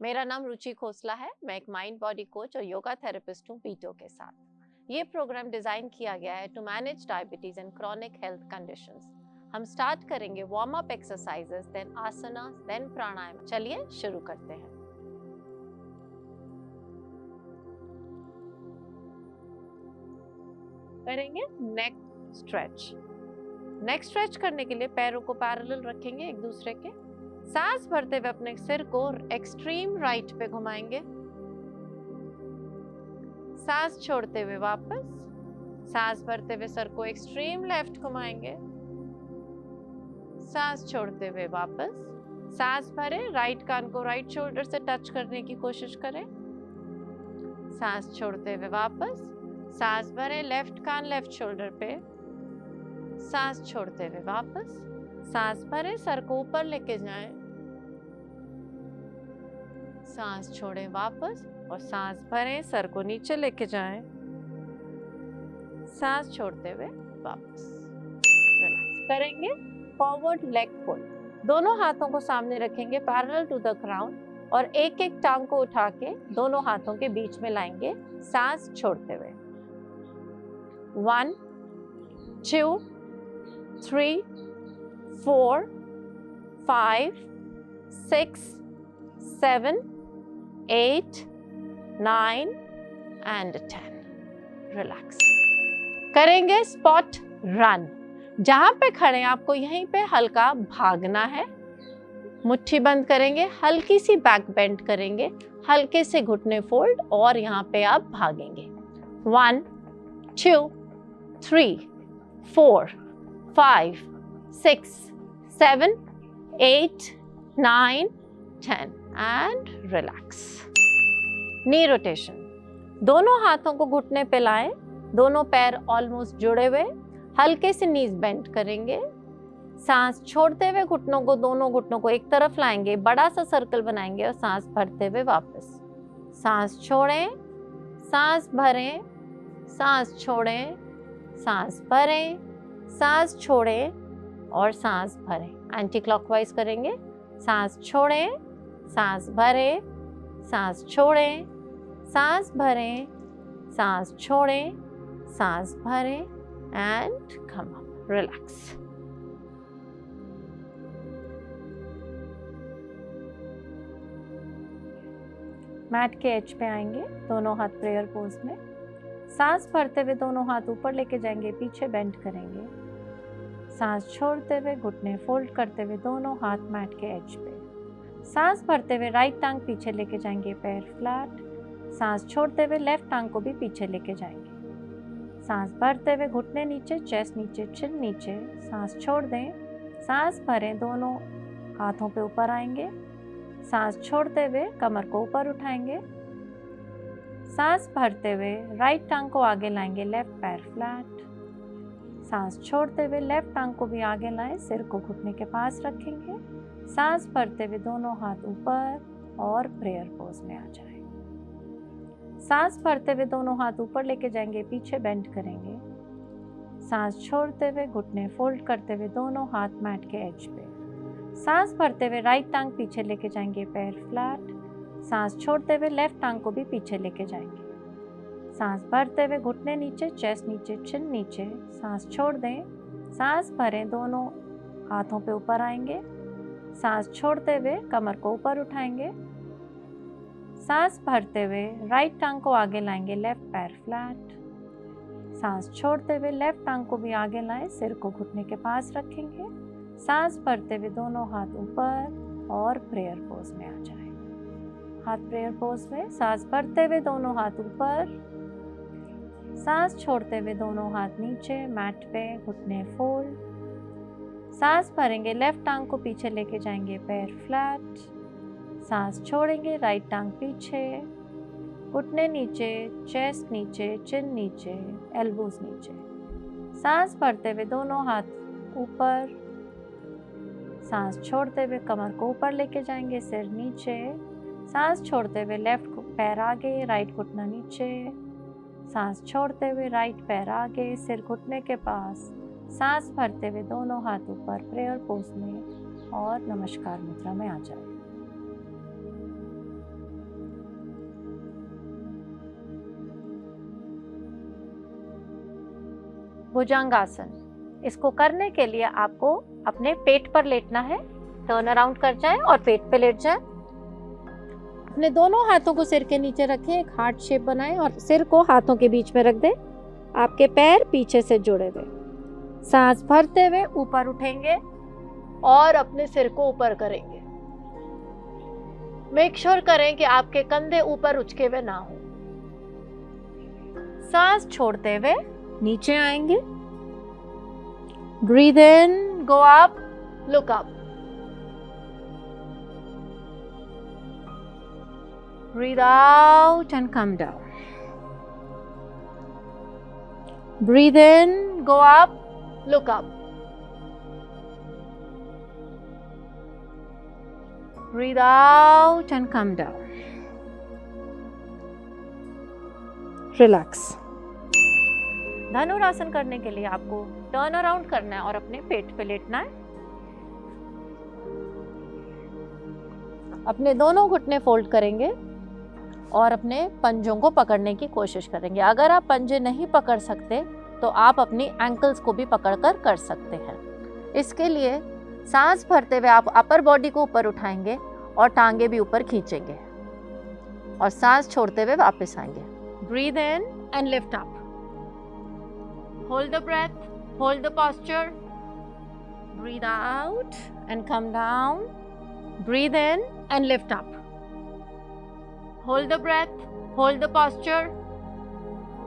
मेरा नाम रुचि खोसला है। मैं एक माइंड बॉडी कोच और योगा थेरेपिस्ट हूँ पीटो के साथ। ये प्रोग्राम डिजाइन किया गया है to manage diabetes and chronic health conditions. हम स्टार्ट करेंगे warm up exercises, then asana, then pranayama. चलिए शुरू करते हैं। करेंगे नेक स्ट्रेच। नेक स्ट्रेच करने के लिए पैरों को पैरेलल रखेंगे एक दूसरे के। सांस भरते हुए अपने सिर को एक्सट्रीम राइट पे घुमाएंगे। सांस छोड़ते हुए वापस। सांस भरते हुए सर को एक्सट्रीम लेफ्ट घुमाएंगे। सांस छोड़ते हुए वापस। सांस भरे, राइट कान को राइट शोल्डर से टच करने की कोशिश करें। सांस छोड़ते हुए वापस। सांस भरे, लेफ्ट कान लेफ्ट शोल्डर पे। सांस छोड़ते हुए वापस। सांस भरे, सर को ऊपर लेके जाएं। सांस छोड़ें वापस और सांस भरें, सर को नीचे लेके जाएं। सांस छोड़ते हुए वापस। रिलैक्स करेंगे फॉरवर्ड लेग पुल। दोनों हाथों को सामने रखेंगे पैरेलल टू द ग्राउंड और एक एक टांग को उठा के दोनों हाथों के बीच में लाएंगे सांस छोड़ते हुए। 1 2 3 4 5 6 7 8 9 and 10। रिलैक्स करेंगे स्पॉट रन। जहां पे खड़े आपको यहीं पे हल्का भागना है। मुट्ठी बंद करेंगे, हल्की सी बैक बेंड करेंगे, हल्के से घुटने फोल्ड और यहाँ पे आप भागेंगे। 1 2 3 4 5 6 7 8 9 10 एंड रिलैक्स। Knee rotation. दोनों हाथों को घुटने पे लाएं, दोनों पैर ऑलमोस्ट जुड़े हुए, हल्के से नीज बेंड करेंगे। सांस छोड़ते हुए दोनों घुटनों को एक तरफ लाएंगे, बड़ा सा सर्कल बनाएंगे और सांस भरते हुए वापस। सांस छोड़ें, सांस भरें, सांस छोड़ें, सांस भरें, सांस छोड़ें और सांस भरें। एंटी क्लॉकवाइज करेंगे। सांस छोड़ें, सांस भरें, सांस छोड़ें, सांस भरें, सांस छोड़ें, सांस भरें and come up. Relax. Mat के एज पे आएंगे, दोनों हाथ प्रेयर पोज में। सांस भरते हुए दोनों हाथ ऊपर लेके जाएंगे, पीछे बेंड करेंगे। सांस छोड़ते हुए घुटने फोल्ड करते हुए दोनों हाथ मैट के एज पे। सांस भरते हुए राइट टांग पीछे लेके जाएंगे, पैर फ्लैट। सांस छोड़ते हुए लेफ्ट टांग को भी पीछे लेके जाएंगे। सांस भरते हुए घुटने नीचे, चेस्ट नीचे, चिन नीचे। सांस छोड़ दें, सांस भरें, दोनों हाथों पे ऊपर आएंगे। सांस छोड़ते हुए कमर को ऊपर उठाएंगे। सांस भरते हुए राइट टांग को आगे लाएंगे, लेफ्ट पैर फ्लैट। सांस छोड़ते हुए लेफ्ट टांग को भी आगे लाएं, सिर को घुटने के पास रखेंगे। सांस भरते हुए दोनों हाथ ऊपर और प्रेयर पोज में आ जाएं। सांस भरते हुए दोनों हाथ ऊपर लेके जाएंगे, पीछे बेंड करेंगे। सांस छोड़ते हुए घुटने फोल्ड करते हुए दोनों हाथ मैट के एज पे। सांस भरते हुए राइट टांग पीछे लेके जाएंगे, पैर फ्लैट। सांस छोड़ते हुए लेफ्ट टांग को भी पीछे लेके जाएंगे। सांस भरते हुए घुटने नीचे, चेस्ट नीचे, चिन नीचे। सांस छोड़ दें, सांस भरें, दोनों हाथों पे ऊपर आएंगे। सांस छोड़ते हुए कमर को ऊपर उठाएंगे। सांस भरते हुए राइट टांग को आगे लाएंगे, लेफ्ट पैर फ्लैट। सांस छोड़ते हुए लेफ्ट टांग को भी आगे लाएं, सिर को घुटने के पास रखेंगे। सांस भरते हुए दोनों हाथ ऊपर और प्रेयर पोज में आ जाएं। हाथ प्रेयर पोज में। सांस भरते हुए दोनों हाथ ऊपर। सांस छोड़ते हुए दोनों हाथ नीचे, मैट पे घुटने फोल्ड। सांस भरेंगे, लेफ्ट टांग को पीछे लेके जाएंगे, पैर फ्लैट। सांस छोड़ेंगे, राइट टांग पीछे, घुटने नीचे, चेस्ट नीचे, चिन नीचे, एल्बोज नीचे। सांस भरते हुए दोनों हाथ ऊपर। सांस छोड़ते हुए कमर को ऊपर लेके जाएंगे, सिर नीचे। सांस छोड़ते हुए लेफ्ट पैर आगे, राइट घुटना नीचे। सांस छोड़ते हुए राइट पैर आगे, सिर घुटने के पास। सांस भरते हुए दोनों हाथ ऊपर प्रेयर पोज में और नमस्कार मुद्रा में आ जाए। भुजंगासन। इसको करने के लिए आपको अपने पेट पर लेटना है। टर्न अराउंड कर जाए और पेट पे लेट जाए। अपने दोनों हाथों को सिर के नीचे रखें, एक हार्ट शेप बनाएं और सिर को हाथों के बीच में रख दें। आपके पैर पीछे से जुड़े हुए। सांस भरते हुए ऊपर उठेंगे और अपने सिर को ऊपर करेंगे। मेक श्योर करें कि आपके कंधे ऊपर उचके हुए ना हो। सांस छोड़ते हुए नीचे आएंगे। Breathe in, go up, look up. Breathe out and come down. Breathe in, go up, look up. Breathe out and come down. Relax. Dhanurasana करने के लिए आपको टर्न अराउंड करना है और अपने पेट पे लेटना है। अपने दोनों घुटने फोल्ड करेंगे और अपने पंजों को पकड़ने की कोशिश करेंगे। अगर आप पंजे नहीं पकड़ सकते तो आप अपनी एंकल्स को भी पकड़कर कर सकते हैं। इसके लिए सांस भरते हुए आप अपर बॉडी को ऊपर उठाएंगे और टांगे भी ऊपर खींचेंगे और सांस छोड़ते हुए वापस आएंगे। Breathe in and lift up. Hold the breath, hold the posture. Breathe out and come down. Breathe in and lift up. Hold the breath, hold the posture.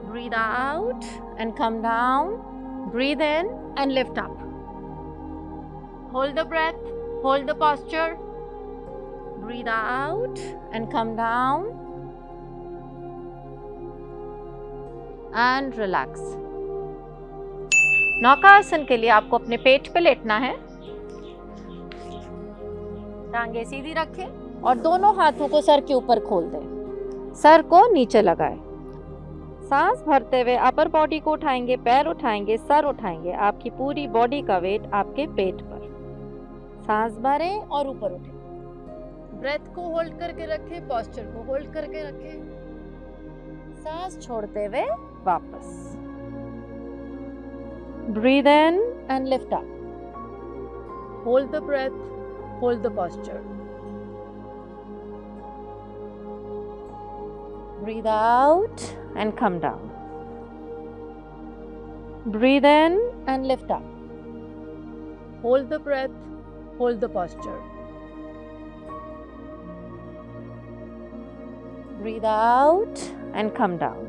Breathe out and come down. Breathe in and lift up. Hold the breath, hold the posture. Breathe out and come down. And relax. नौकासन के लिए आपको अपने पेट पे लेटना है। टांगे सीधी रखें और दोनों हाथों को सर के ऊपर खोल दें। सर को नीचे लगाएं। सांस भरते हुए अपर बॉडी को उठाएंगे, पैर उठाएंगे, सर उठाएंगे। आपकी पूरी बॉडी का वेट आपके पेट पर। सांस भरें और ऊपर उठें। ब्रेथ को होल्ड करके रखें, पोस्चर को होल्ड करके रखें। सांस छोड़ते हुए वापस। Breathe in and lift up. Hold the breath, hold the posture. Breathe out and come down. Breathe in and lift up. Hold the breath, hold the posture. Breathe out and come down.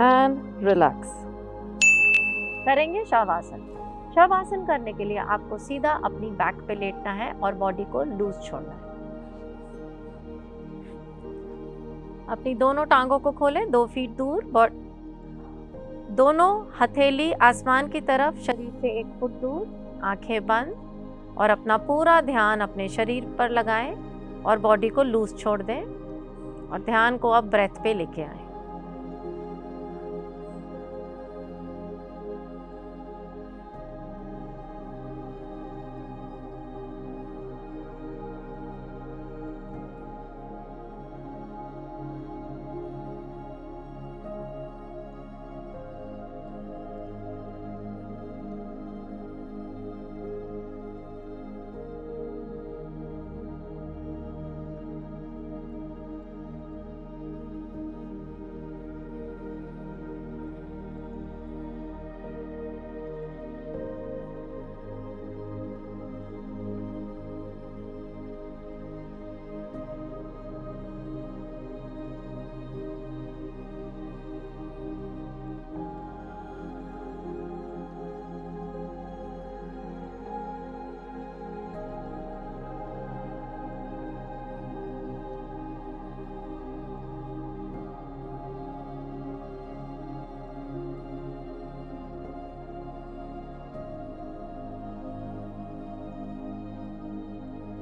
And relax. करेंगे शवासन। शवासन करने के लिए आपको सीधा अपनी back पे लेटना है और बॉडी को लूज छोड़ना है। अपनी दोनों टांगों को खोलें 2 फीट दूर। दोनों हथेली आसमान की तरफ, शरीर से 1 फुट दूर। आंखें बंद और अपना पूरा ध्यान अपने शरीर पर लगाएं और बॉडी को लूज छोड़ दें और ध्यान को अब ब्रेथ पे लेके आएं।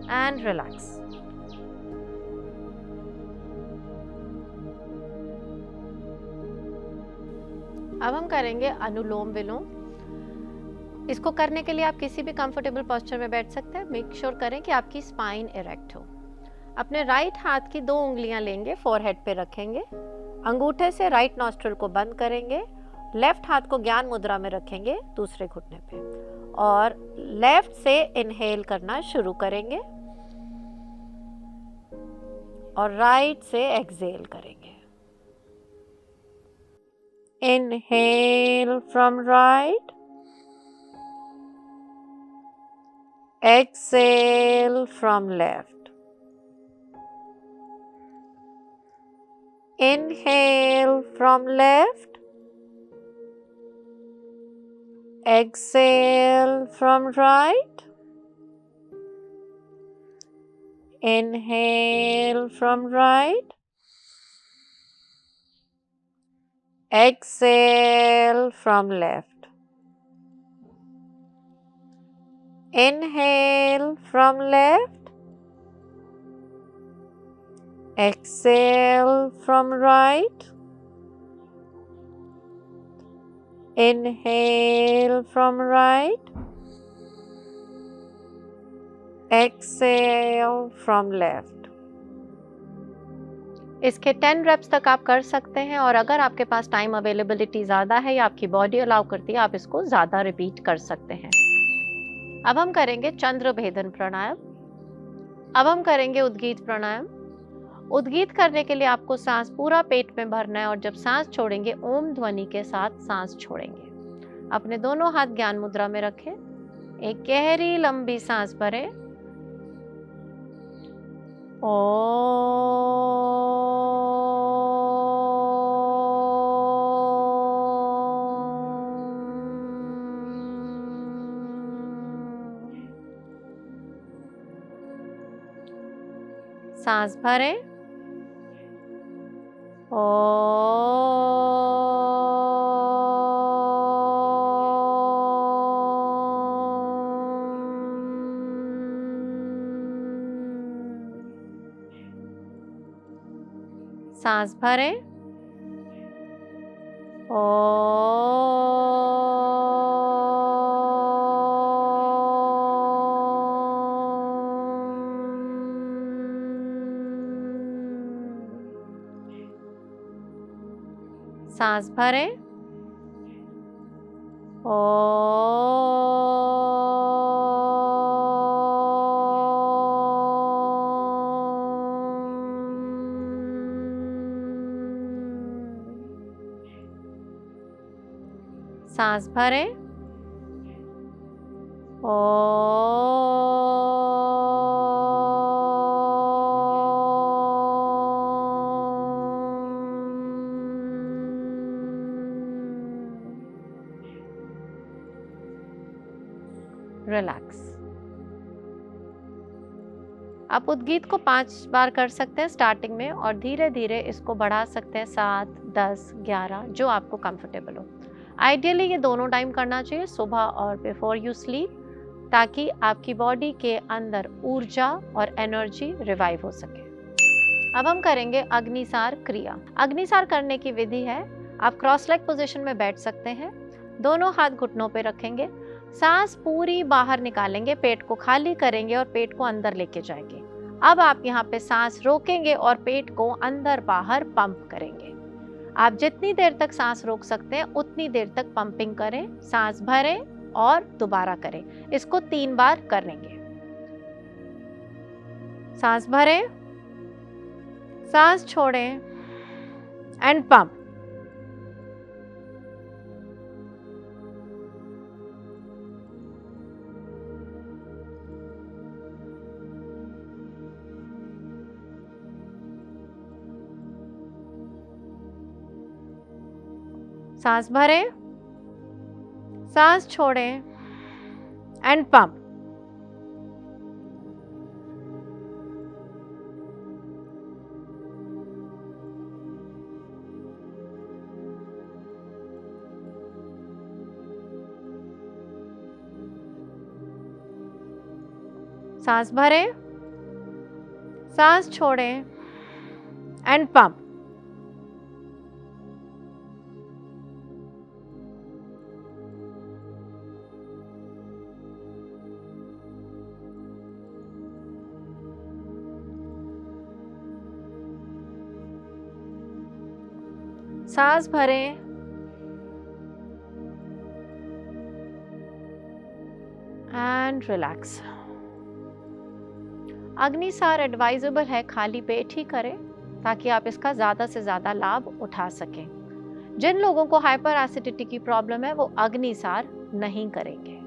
And relax. अब हम करेंगे अनुलोम विलोम। इसको करने के लिए आप किसी भी कंफर्टेबल पोस्चर में बैठ सकते हैं। मेक श्योर करें कि आपकी स्पाइन इरेक्ट हो। अपने राइट हाथ की 2 उंगलियां लेंगे, फोरहेड पे रखेंगे अंगूठे से राइट नॉस्ट्रिल को बंद करेंगे, लेफ्ट हाथ को ज्ञान मुद्रा में रखेंगे दूसरे घुटने पे और लेफ्ट से इनहेल करना शुरू करेंगे और राइट से एक्सहेल करेंगे। Inhale from right, exhale from left. Inhale from left, exhale from right. Inhale from right, exhale from left. Inhale from left, exhale from right. Inhale from right, exhale from left. इसके 10 wraps तक आप कर सकते हैं और अगर आपके पास time availability ज़्यादा है या आपकी बॉडी अलाउ करती है, आप इसको ज़्यादा रिपीट कर सकते हैं। अब हम करेंगे चंद्र भेदन प्राणायाम। अब हम करेंगे उद्गीत प्राणायाम। उद्गीत करने के लिए आपको सांस पूरा पेट में भरना है और जब सांस छोड़ेंगे ओम ध्वनि के साथ सांस छोड़ेंगे। अपने दोनों हाथ ज्ञान मुद्रा में रखें, एक गहरी लंबी सांस भरें। सांस भरें। सांस भरें। सांस भरें। सांस भरें। रिलैक्स। आप उद्गीत को 5 बार कर सकते हैं स्टार्टिंग में और धीरे धीरे इसको बढ़ा सकते हैं 7, 10, 11 जो आपको कंफर्टेबल हो। आइडियली ये दोनों टाइम करना चाहिए, सुबह और बिफोर यू स्लीप, ताकि आपकी बॉडी के अंदर ऊर्जा और एनर्जी रिवाइव हो सके। अब हम करेंगे अग्निसार क्रिया। अग्निसार करने की विधि है, आप क्रॉस लेग पोजीशन में बैठ सकते हैं, दोनों हाथ घुटनों पे रखेंगे, सांस पूरी बाहर निकालेंगे, पेट को खाली करेंगे और पेट को अंदर लेके जाएंगे। अब आप यहाँ पे सांस रोकेंगे और पेट को अंदर बाहर पंप करेंगे। आप जितनी देर तक सांस रोक सकते हैं उतनी देर तक पंपिंग करें, सांस भरें और दोबारा करें। इसको 3 बार करेंगे। सांस भरें, सांस छोड़ें एंड पंप। सांस भरें, सांस छोड़ें एंड पंप। सांस भरें, सांस छोड़ें एंड पंप। सांस भरें एंड रिलैक्स। अग्निसार एडवाइजेबल है खाली पेट ही करें ताकि आप इसका ज़्यादा से ज़्यादा लाभ उठा सकें। जिन लोगों को हाइपर एसिडिटी की प्रॉब्लम है वो अग्निसार नहीं करेंगे।